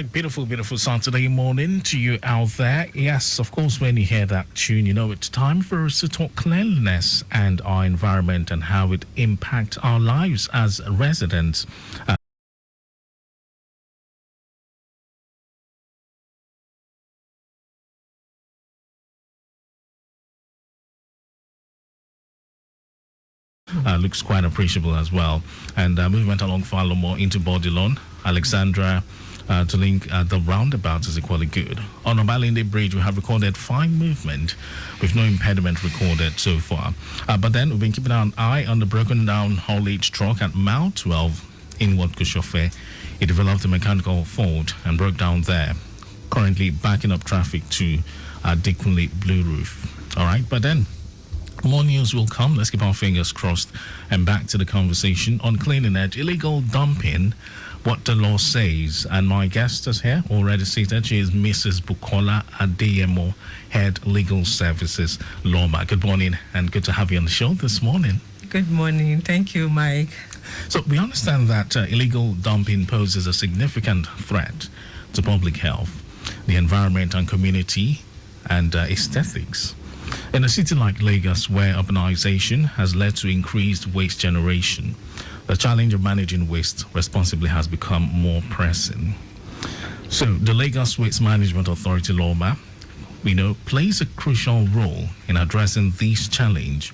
right, beautiful, beautiful Saturday morning to you out there. Yes, of course, when you hear that tune, you know it's time for us to talk cleanliness and our environment and how it impacts our lives as residents. Looks quite appreciable as well. And movement along Falomore into Bodilon, Alexandra to link the roundabout is equally good. On Obalinde Bridge, we have recorded fine movement with no impediment recorded so far. But then we've been keeping an eye on the broken down haulage truck at Mile 12 in Wat Kushofe. It developed a mechanical fault and broke down there, currently backing up traffic to Dikunle Blue Roof. All right, but then more news will come. Let's keep our fingers crossed. And back to the conversation on cleaning edge, illegal dumping, what the law says. And my guest is here, already seated. She is Mrs. Bukola Adeyemo, Head Legal Services Lawma. Good morning, and good to have you on the show this morning. Good morning. Thank you, Mike. So we understand that illegal dumping poses a significant threat to public health, the environment and community, and aesthetics. In a city like Lagos, where urbanization has led to increased waste generation, the challenge of managing waste responsibly has become more pressing. So, the Lagos Waste Management Authority, LOMA, we know, plays a crucial role in addressing this challenge,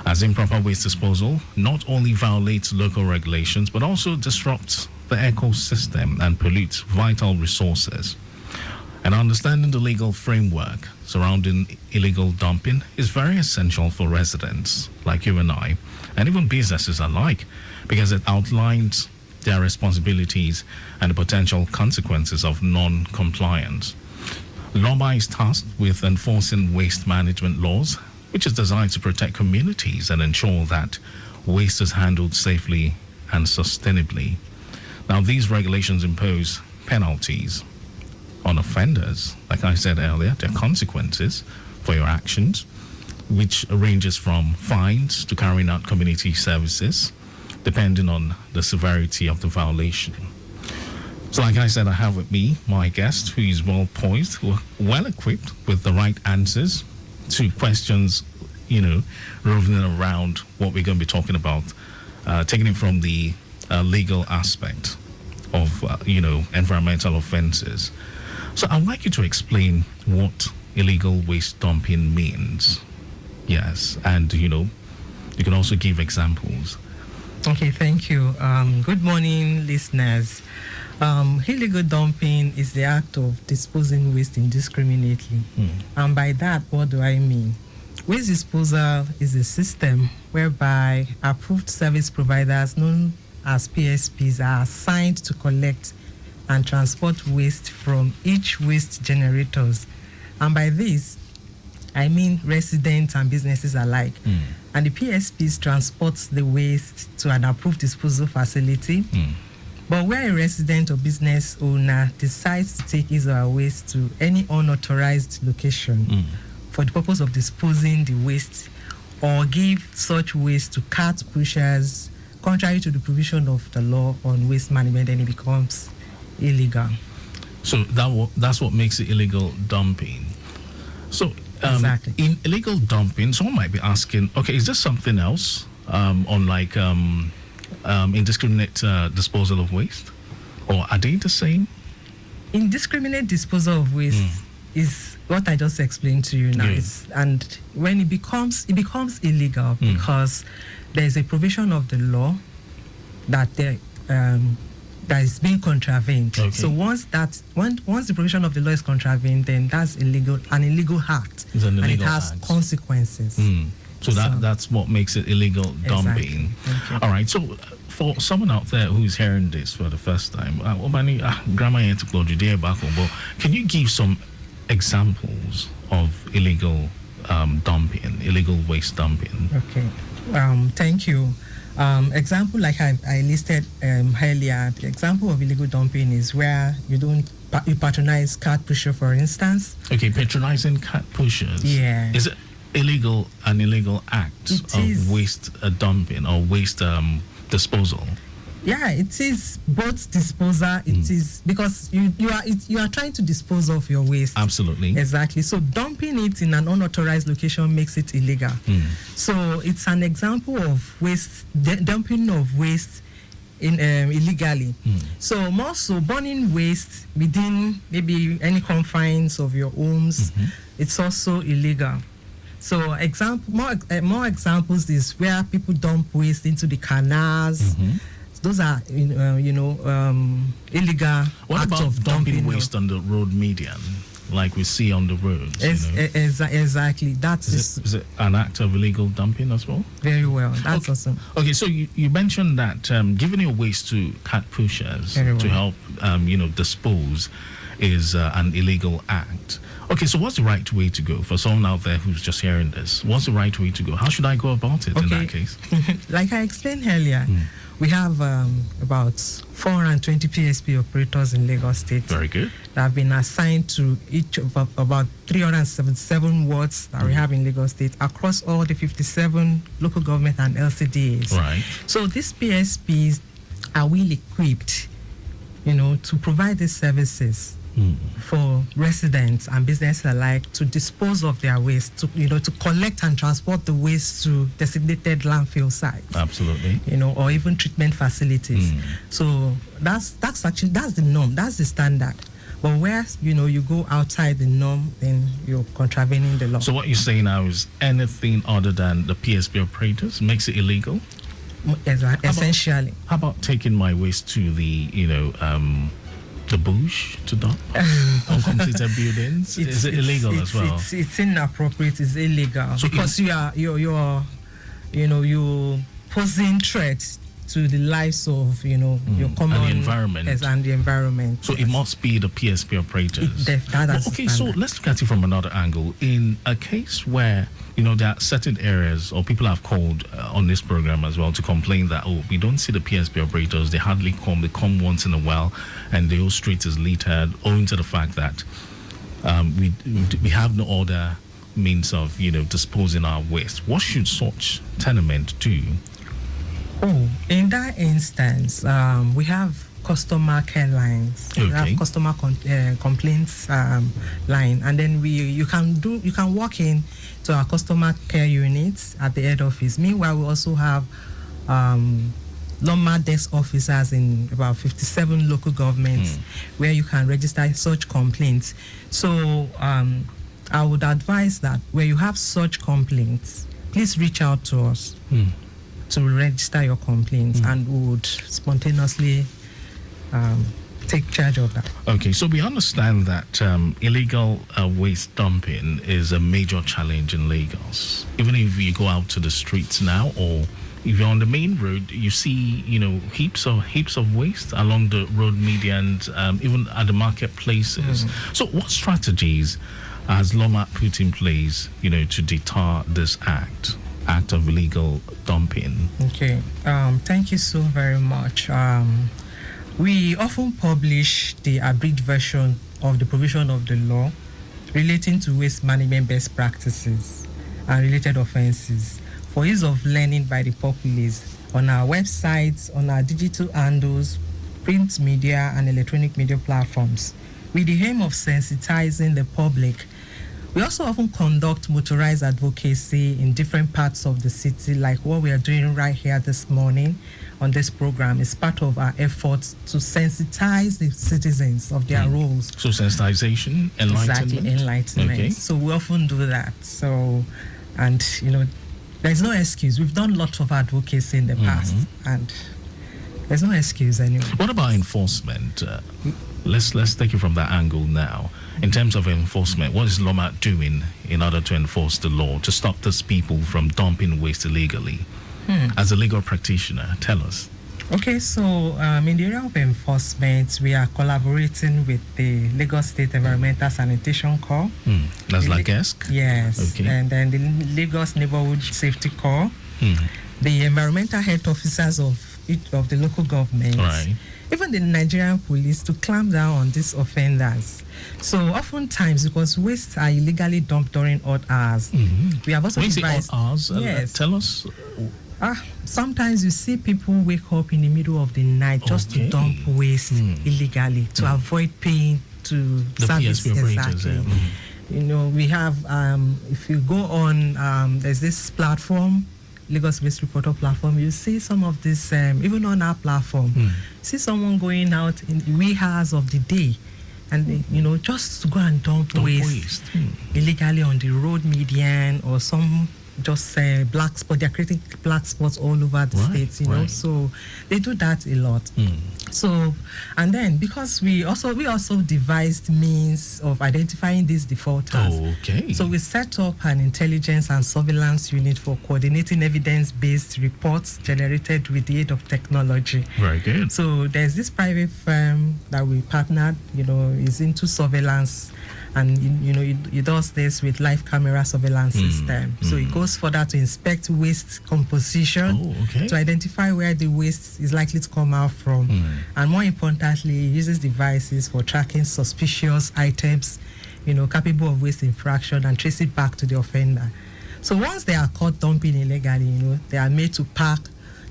as improper waste disposal not only violates local regulations, but also disrupts the ecosystem and pollutes vital resources. And understanding the legal framework surrounding illegal dumping is very essential for residents like you and I, and even businesses alike, because it outlines their responsibilities and the potential consequences of non-compliance. LOMA is tasked with enforcing waste management laws, which is designed to protect communities and ensure that waste is handled safely and sustainably. Now, these regulations impose penalties on offenders. Like I said earlier, there are consequences for your actions, which ranges from fines to carrying out community services, depending on the severity of the violation. So like I said, I have with me my guest, who is well poised, well equipped with the right answers to questions, roving around what we're going to be talking about, taking it from the legal aspect of, environmental offenses. So I'd like you to explain what illegal waste dumping means. Yes, and you can also give examples. Okay, thank you. Good morning, listeners. Illegal dumping is the act of disposing waste indiscriminately. And by that, what do I mean? Waste disposal is a system whereby approved service providers known as PSPs are assigned to collect and transport waste from each waste generators. And by this, I mean residents and businesses alike. And the PSPs transports the waste to an approved disposal facility. But where a resident or business owner decides to take his or her waste to any unauthorized location for the purpose of disposing the waste, or give such waste to cart pushers, contrary to the provision of the law on waste management, then it becomes illegal. So that's what makes it illegal dumping. So exactly. In illegal dumping, someone might be asking, okay, is there something else unlike indiscriminate disposal of waste, or are they the same? Indiscriminate disposal of waste is what I just explained to you now. And when it becomes illegal because there is a provision of the law that that is being contravened. Okay. So once the provision of the law is contravened, then that's illegal, an illegal act, and it has consequences. So that's what makes it illegal dumping. Exactly. All right. So for someone out there who's hearing this for the first time, can you give some examples of illegal dumping, illegal waste dumping? Okay. Thank you. Example like I listed earlier, the example of illegal dumping is where you patronize cart pusher, for instance. Okay, patronizing cart pushers. Yeah. Is it an illegal act of waste dumping or waste disposal? Yeah, it is both disposal. It is because you are trying to dispose of your waste. Absolutely. Exactly. So dumping it in an unauthorized location makes it illegal. So it's an example of waste, dumping of waste in illegally. So more so burning waste within maybe any confines of your homes, it's also illegal. So more examples is where people dump waste into the canals. Those are, illegal What acts about of dumping waste on the road median, like we see on the roads? Exactly. Is it an act of illegal dumping as well? Very well. That's awesome. Okay, so you mentioned that giving your waste to cat pushers to help, dispose is an illegal act. Okay, so what's the right way to go for someone out there who's just hearing this? What's the right way to go? How should I go about it in that case? Like I explained earlier, we have about 420 PSP operators in Lagos State. Very good. That have been assigned to each of about 377 wards that we have in Lagos State across all the 57 local government and LCDAs. Right. So these PSPs are well equipped, to provide these services for residents and businesses alike to dispose of their waste, to collect and transport the waste to designated landfill sites. Absolutely. Or even treatment facilities. So that's the norm, that's the standard. But where you go outside the norm, then you're contravening the law. So what you're saying now is anything other than the PSP operators makes it illegal? Essentially. How about taking my waste to the bush to dump on completed buildings? Is it illegal as well? It's inappropriate. It's illegal because you're posing threats to the lives of your common and the environment. And the environment. So it must be the PSP operators. Okay, so let's look at it from another angle. In a case where there are certain areas, or people have called on this program as well to complain that we don't see the PSP operators. They hardly come. They come once in a while, and the whole street is littered, owing to the fact that we have no other means of disposing our waste. What should such tenement do? In that instance, we have customer care lines. Okay. We have customer complaints line, and then you can walk in to our customer care units at the head office. Meanwhile, we also have Loma desk officers in about 57 local governments where you can register such complaints. So I would advise that where you have such complaints, please reach out to us to register your complaints, and we would spontaneously take charge of that. Okay, so we understand that illegal waste dumping is a major challenge in Lagos. Even if you go out to the streets now, or if you're on the main road, you see, heaps of waste along the road medians, even at the marketplaces. So what strategies has Loma put in place, to deter this act of illegal dumping? Okay, thank you so very much. We often publish the abridged version of the provision of the law relating to waste management best practices and related offenses for ease of learning by the populace on our websites, on our digital handles, print media and electronic media platforms, with the aim of sensitizing the public. We also often conduct motorized advocacy in different parts of the city, like what we are doing right here this morning on this program. Is part of our efforts to sensitize the citizens of their roles. So sensitization, enlightenment? Exactly, enlightenment. Okay. So we often do that. So, and there's no excuse. We've done lots of advocacy in the past, and there's no excuse anyway. What about enforcement? Let's take it from that angle now. In terms of enforcement, what is Loma doing in order to enforce the law, to stop these people from dumping waste illegally? As a legal practitioner, tell us. Okay, so in the area of enforcement, we are collaborating with the Lagos State Environmental Sanitation Corps. That's like ESC? Yes. Okay. And then the Lagos Neighborhood Safety Corps, the environmental health officers of each of the local governments, right, even the Nigerian police, to clamp down on these offenders. So oftentimes, because wastes are illegally dumped during odd hours, we have also when you say odd devised... hours, Yes. tell us Sometimes you see people wake up in the middle of the night just to dump waste illegally to avoid paying to the service. PSP operators. Exactly. You know, we have, if you go on, there's this platform, Lagos Waste Reporter platform, you see some of this, even on our platform, see someone going out in the wee hours of the day and, you know, just to go and dump waste illegally on the road median or some just black spot. They're creating black spots all over the states, you know. So they do that a lot. So, and then because we also devised means of identifying these defaulters. Okay. So we set up an intelligence and surveillance unit for coordinating evidence-based reports generated with the aid of technology. Very good. So there's this private firm that we partnered, you know, is into surveillance. And you know, it does this with live camera surveillance system. So it goes further to inspect waste composition, to identify where the waste is likely to come out from, and more importantly, it uses devices for tracking suspicious items, you know, capable of waste infraction, and trace it back to the offender. So once they are caught dumping illegally, you know, they are made to pack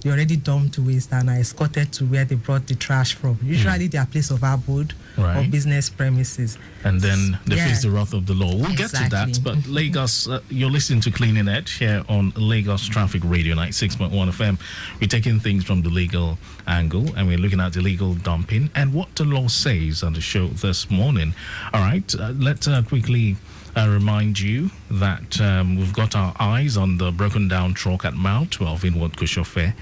the already dumped waste and are escorted to where they brought the trash from, usually their place of abode or business premises. And then they face the wrath of the law. We'll get to that, but Lagos, you're listening to Cleaning Edge here on Lagos Traffic Radio 96.1 FM. We're taking things from the legal angle, and we're looking at illegal dumping and what the law says on the show this morning. All right, let's quickly remind you that we've got our eyes on the broken down truck at Mile 12 in Ward Koshofe.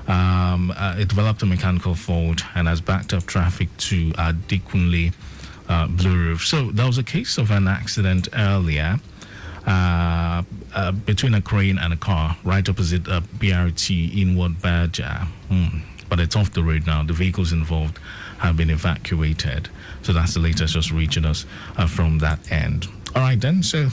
It developed a mechanical fault and has backed up traffic to Dikunle Blue Roof. So there was a case of an accident earlier between a crane and a car right opposite BRT in Ward Baja. But it's off the road now. The vehicles involved have been evacuated. So that's the latest just reaching us from that end. All right, then. So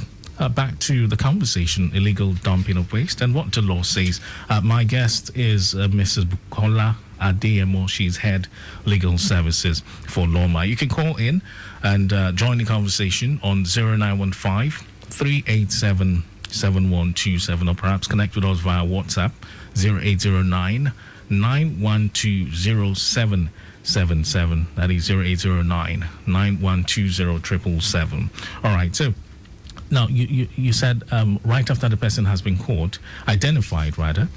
back to the conversation, illegal dumping of waste and what the law says. My guest is Mrs. Bukola Adeyemo. She's head legal services for LOMA. You can call in and join the conversation on 0915 387 7127, or perhaps connect with us via WhatsApp 0809 912 0777. That is 0809 912 777. All right, so now you said right after the person has been caught, identified rather,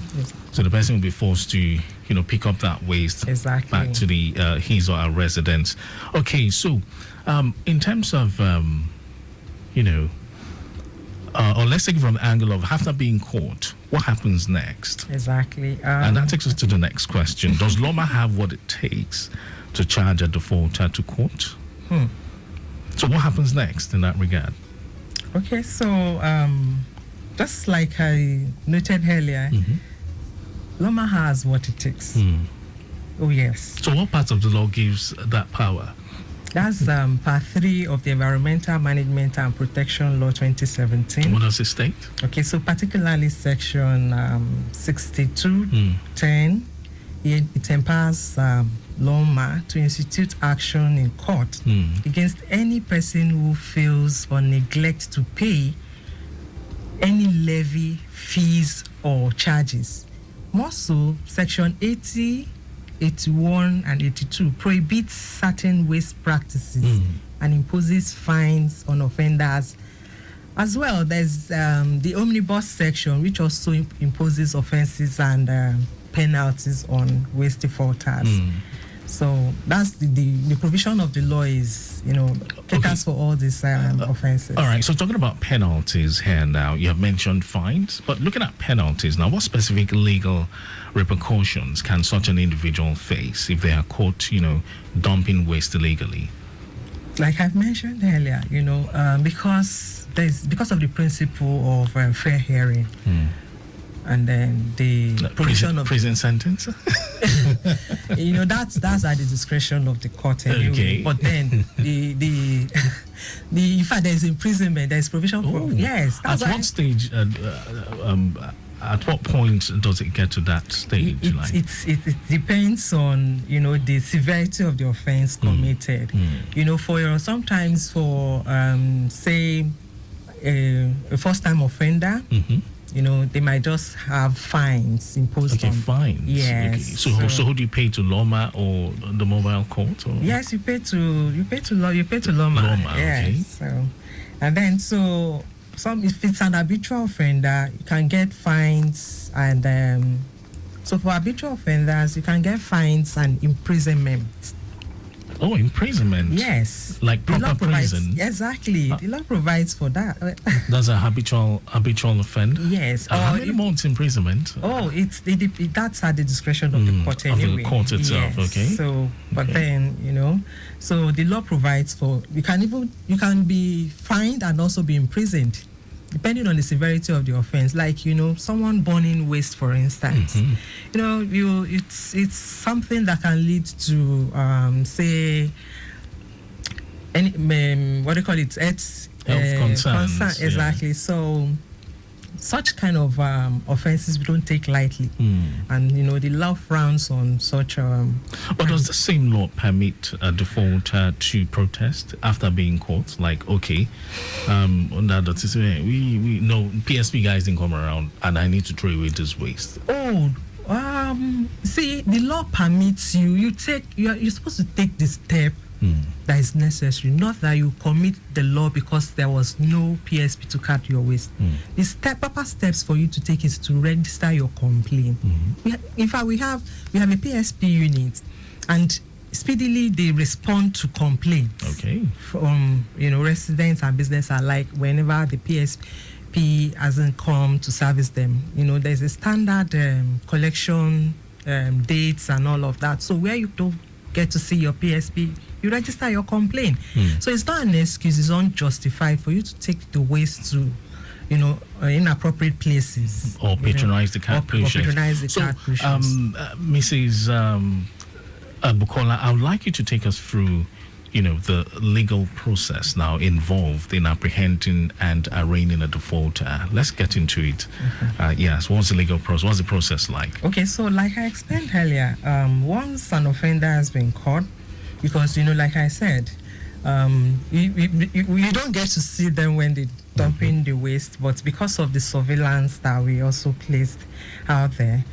so the person will be forced to, you know, pick up that waste back to the his or her residence. Okay, so in terms of you know, or let's take it from the angle of after being caught, what happens next? Exactly. And that takes us to the next question. Does LOMA have what it takes to charge a defaulter to court? So what happens next in that regard? Okay, so just like I noted earlier, LOMA has what it takes. Oh, yes. So what part of the law gives that power? That's part 3 of the Environmental Management and Protection Law 2017. What does it state? Okay, so particularly section 6210, it empowers LOMA to institute action in court against any person who fails or neglects to pay any levy, fees, or charges. More so, section 80, 81, and 82 prohibits certain waste practices and imposes fines on offenders. As well, there's the omnibus section, which also imposes offenses and penalties on waste defaulters. So that's the provision of the law is, you know, caters for all these offenses. All right, so talking about penalties here now, you have mentioned fines, but looking at penalties now, what specific legal repercussions can such an individual face if they are caught, you know, dumping waste illegally? Like I've mentioned earlier, you know, because of the principle of fair hearing. And then the provision of prison sentence. You know, that's at the discretion of the court anyway. Okay. But then the in fact there's imprisonment. There's provision for yes. At what stage? At what point does it get to that stage? It depends on, you know, the severity of the offense committed. You know, sometimes for say a first-time offender. they might just have fines imposed Okay, on. fines. Yes. Okay. So who do you pay to, Loma or the mobile court? Or? Yes, you pay to Loma. Loma, yes. okay. So, and then if it's an habitual offender, you can get fines, and so for habitual offenders, you can get fines and imprisonment. Oh, imprisonment. Yes. Like The law proper provides- prison. Exactly. The law provides for that. That's a habitual offender. Yes. How Or many months imprisonment? that's at the discretion of the court of the anyway. court itself, Yes. okay. So, but then so the law provides for you can be fined and also be imprisoned, depending on the severity of the offense. Like someone burning waste, for instance. It's something that can lead to say any what do you call it? Health concerns. Yeah. Exactly. So such kind of offenses we don't take lightly, and the law frowns on such. But does the same law permit a defaulter to protest after being caught? Like, okay, under the system, we know PSP guys didn't come around, and I need to throw away this waste. See, the law permits you. You're supposed to take the step that is necessary, not that you commit the law because there was no PSP to cut your waste. The proper steps for you to take is to register your complaint. In fact, we have a PSP unit, and speedily they respond to complaints. Okay. From residents and business alike whenever the PSP hasn't come to service them. There's a standard collection dates and all of that. So where you don't get to see your PSP, you register your complaint. So it's not an excuse, it's unjustified for you to take the waste to inappropriate places Or patronize the cat or pushers. patronize the cat pushers. Mrs. Bukola, I would like you to take us through the legal process now involved in apprehending and arraigning a defaulter. Let's get into it. Yes, what's the legal process? What's the process like? Okay, so like I explained earlier, once an offender has been caught, because like I said, you don't get to see them when they dumping the waste, but because of the surveillance that we also placed out there,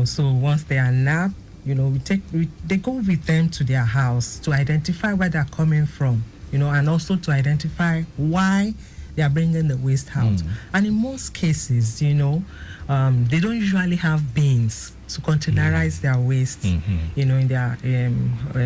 so once they are nabbed, they go with them to their house to identify where they're coming from, and also to identify why they are bringing the waste out. And in most cases, they don't usually have bins to containerize their waste, in their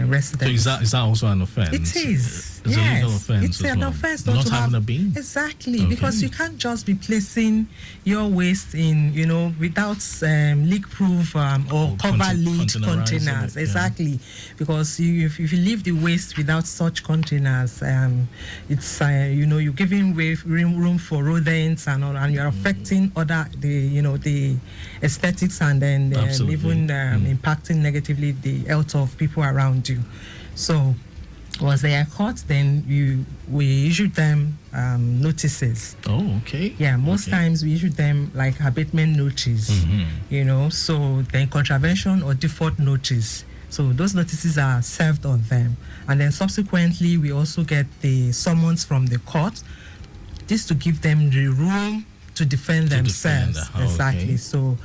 residence. So is that also an offense? It is. It's a legal offense. It's an offense not to having have a bin. Exactly, Okay. because you can't just be placing your waste in, without leak-proof or cover-lid containers. Yeah. Exactly, because if you leave the waste without such containers, it's you're giving room for rodents and all, and you're affecting the aesthetics and then even impacting negatively the health of people around you. So once they are caught, then we issue them notices. Oh, okay. Yeah, most times we issue them like abatement notice, so then contravention or default notice. So those notices are served on them. And then subsequently, we also get the summons from the court, this to give them the room to defend themselves. Exactly. Okay. So,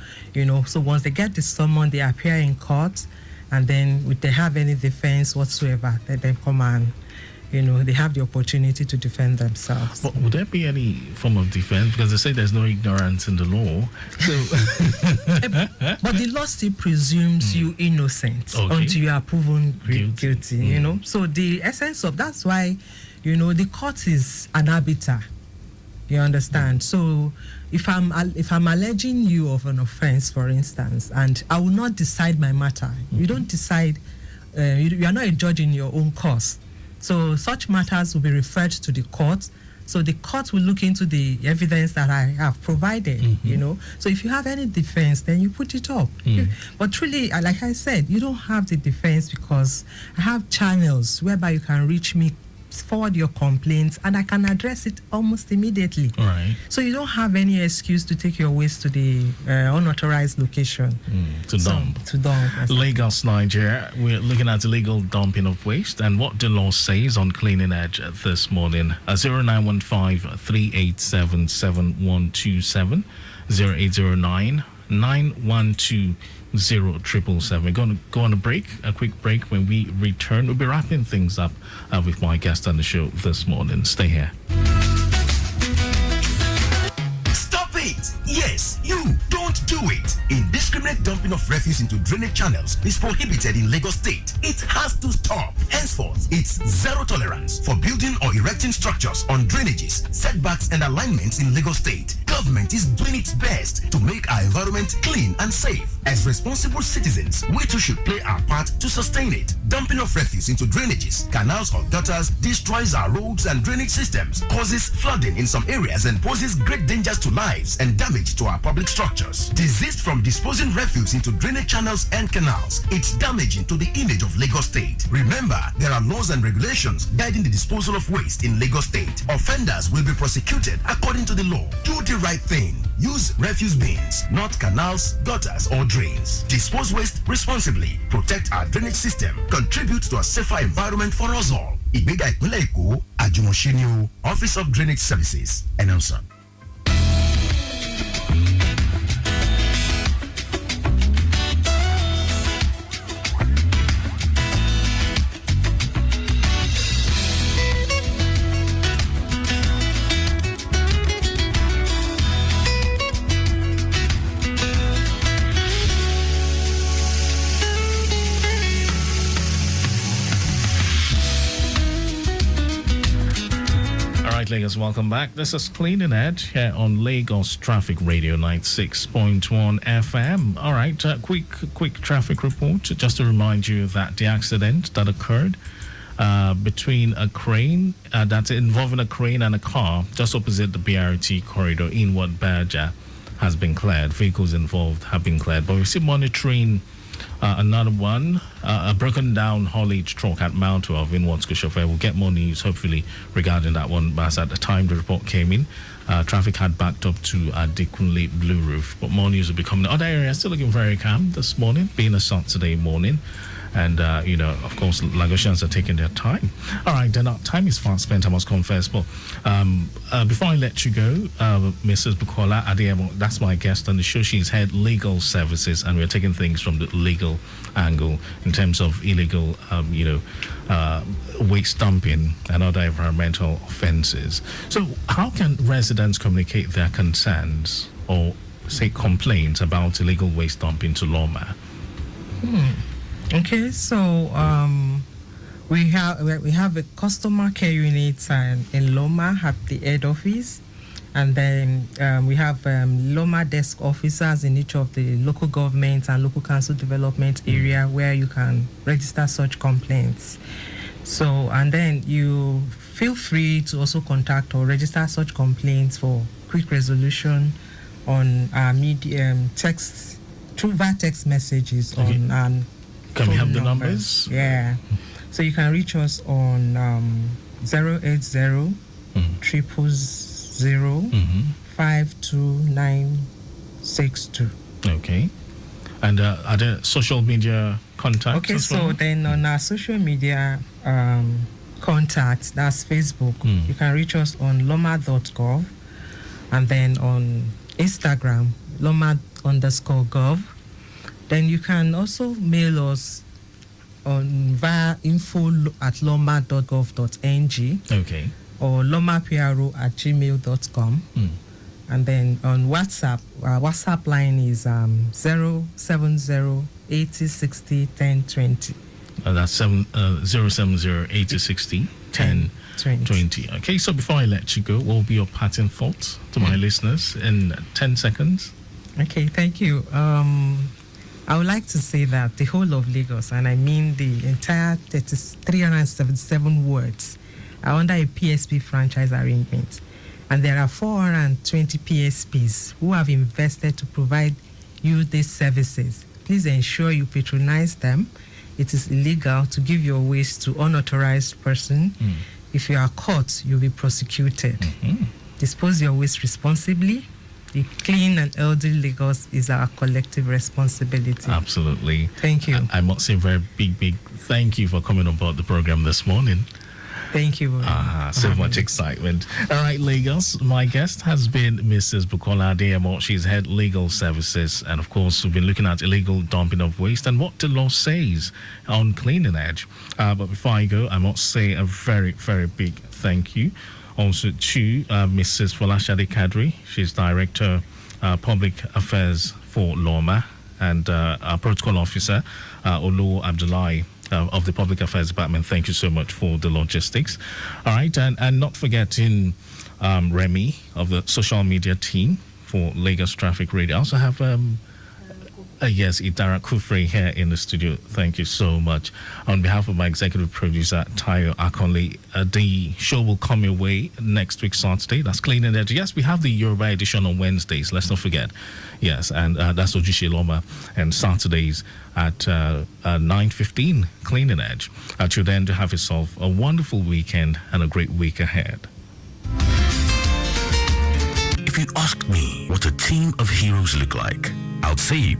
so once they get the summon, they appear in court, and then if they have any defense whatsoever, let them come and, they have the opportunity to defend themselves. But would there be any form of defense? Because they say there's no ignorance in the law. So, but the law still presumes you innocent until you are proven guilty. So the essence of that's why, the court is an arbiter. You understand? So if I'm alleging you of an offense, for instance, and I will not decide my matter, you don't decide. You are not a judge in your own cause. So such matters will be referred to the court. So the court will look into the evidence that I have provided, So if you have any defense, then you put it up. But truly, like I said, you don't have the defense because I have channels whereby you can reach me, forward your complaints, and I can address it almost immediately. all right. So you don't have any excuse to take your waste to the unauthorized location. To dump. To dump. Lagos, Nigeria. We're looking at illegal dumping of waste and what the law says on Cleaning Edge this morning. 0915 387 7127. 0809 912 0777. We're going to go on a quick break. When we return, we'll be wrapping things up with my guest on the show this morning. Stay here. Stop it! Yes, you don't do it. Indiscriminate dumping of refuse into drainage channels is prohibited in Lagos State. It has to stop. Henceforth, it's zero tolerance for building or erecting structures on drainages, setbacks, and alignments in Lagos State. Government is doing its best to make our environment clean and safe. As responsible citizens, we too should play our part to sustain it. Dumping of refuse into drainages, canals, or gutters destroys our roads and drainage systems, causes flooding in some areas, and poses great dangers to lives and damage to our public structures. Desist from disposing refuse into drainage channels and canals. It's damaging to the image of Lagos State. Remember, there are laws and regulations guiding the disposal of waste in Lagos State. Offenders will be prosecuted according to the law. Do the right thing. Use refuse bins, not canals, gutters, or drains. Dispose waste responsibly. Protect our drainage system. Contribute to a safer environment for us all. Ìgbéga ìpínlẹ̀ Èkó, Àjùmọ̀ṣe ni o. Office of Drainage Services. Announcer. Lagos, welcome back. This is Clean and Edge here on Lagos Traffic Radio 96.1 FM. All right, quick traffic report. Just to remind you that the accident that occurred between a crane, that's involving a crane and a car just opposite the BRT corridor inward Berger has been cleared. Vehicles involved have been cleared, but we're still monitoring another one, a broken down haulage truck at Mount 12 in Watsco. We'll get more news hopefully regarding that one, but at the time the report came in, traffic had backed up to Dikunle Blue Roof, but more news will be coming. Other areas still looking very calm this morning, being a Saturday morning. And, of course, Lagosians are taking their time. All right, then our time is fast spent, I must confess. But before I let you go, Mrs. Bukola Adeyemo, that's my guest on the show. She's head legal services, and we're taking things from the legal angle in terms of illegal, waste dumping and other environmental offenses. So how can residents communicate their concerns or, say, complaints about illegal waste dumping to LOMA? Okay, so we have a customer care unit in Loma at the head office, and then we have Loma desk officers in each of the local government and local council development area where you can register such complaints. So, and then you feel free to also contact or register such complaints for quick resolution on text through via text messages. Okay. On Can we have the numbers? Yeah. So you can reach us on 080 000 52962. Okay. And are there social media contacts? Okay, as so well? then on our social media contacts, that's Facebook, you can reach us on loma.gov, and then on Instagram, loma_gov. Then you can also mail us on via info@loma.gov.ng. Okay. Or lomapro@gmail.com. And then on WhatsApp, our WhatsApp line is 070 80 60 1020. That's 070 80 60 10 20. Okay, so before I let you go, what will be your parting thoughts to my listeners in 10 seconds? Okay, thank you. I would like to say that the whole of Lagos, and I mean the entire 377 wards, are under a PSP franchise arrangement. And there are 420 PSPs who have invested to provide you these services. Please ensure you patronize them. It is illegal to give your waste to unauthorized person. If you are caught, you'll be prosecuted. Dispose your waste responsibly. The clean and healthy Lagos is our collective responsibility. Absolutely. Thank you. I must say a very big thank you for coming on board the program this morning. Thank you. So much excitement. All right, Lagos. My guest has been Mrs. Bukola Adeyemo. She's head legal services. And of course, we've been looking at illegal dumping of waste and what the law says on Cleaning Edge. But before I go, I must say a very, very big thank you also to Mrs. Folashade Kadri. She's Director Public Affairs for Loma, and our Protocol Officer, Olu Abdullahi, of the Public Affairs Department. Thank you so much for the logistics. All right, and not forgetting Remy of the social media team for Lagos Traffic Radio. I also have yes, Idara Kufre here in the studio. Thank you so much. On behalf of my executive producer, Tayo Akonle, the show will come your way next week, Saturday. That's Cleaning Edge. Yes, we have the Yoruba edition on Wednesdays. Let's not forget. Yes, and that's Ojúṣe Loma. And Saturdays at 9:15, Cleaning Edge. Till then, to have yourself a wonderful weekend and a great week ahead. If you asked me what a team of heroes look like, I would say